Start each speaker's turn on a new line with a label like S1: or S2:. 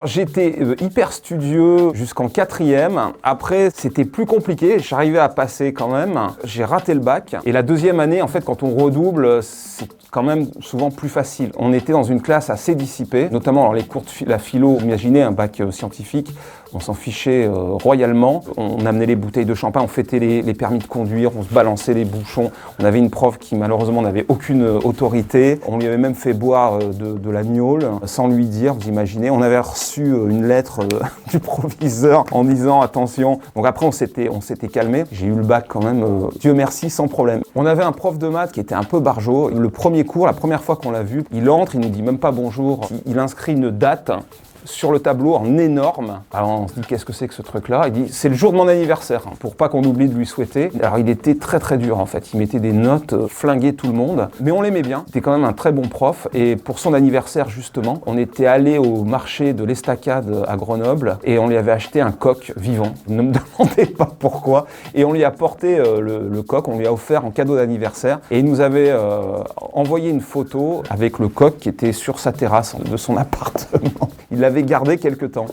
S1: J'étais hyper studieux jusqu'en 4e. Après, c'était plus compliqué. J'arrivais à passer quand même. J'ai raté le bac. Et la 2e année, en fait, quand on redouble, c'est quand même souvent plus facile. On était dans une classe assez dissipée, notamment alors les cours de la philo. Imaginez un bac scientifique, on s'en fichait royalement. On amenait les bouteilles de champagne, on fêtait les permis de conduire, on se balançait les bouchons. On avait une prof qui malheureusement n'avait aucune autorité. On lui avait même fait boire de la gnôle sans lui dire, vous imaginez. On avait reçu une lettre du proviseur en disant attention. Donc après on s'était calmé. J'ai eu le bac quand même, Dieu merci, sans problème. On avait un prof de maths qui était un peu barjot. Le premier cours, la première fois qu'on l'a vu, il entre, il nous dit même pas bonjour. Il inscrit une date sur le tableau en énorme. Alors on se dit qu'est-ce que c'est que ce truc-là? Il dit c'est le jour de mon anniversaire, pour pas qu'on oublie de lui souhaiter. Alors il était très très dur en fait, il mettait des notes, flinguait tout le monde, mais on l'aimait bien. C'était quand même un très bon prof et pour son anniversaire justement, on était allé au marché de l'Estacade à Grenoble et on lui avait acheté un coq vivant. Ne me demandez pas pourquoi. Et on lui a porté le coq, on lui a offert en cadeau d'anniversaire et il nous avait envoyé une photo avec le coq qui était sur sa terrasse de son appartement. Il l'avait gardé quelque temps.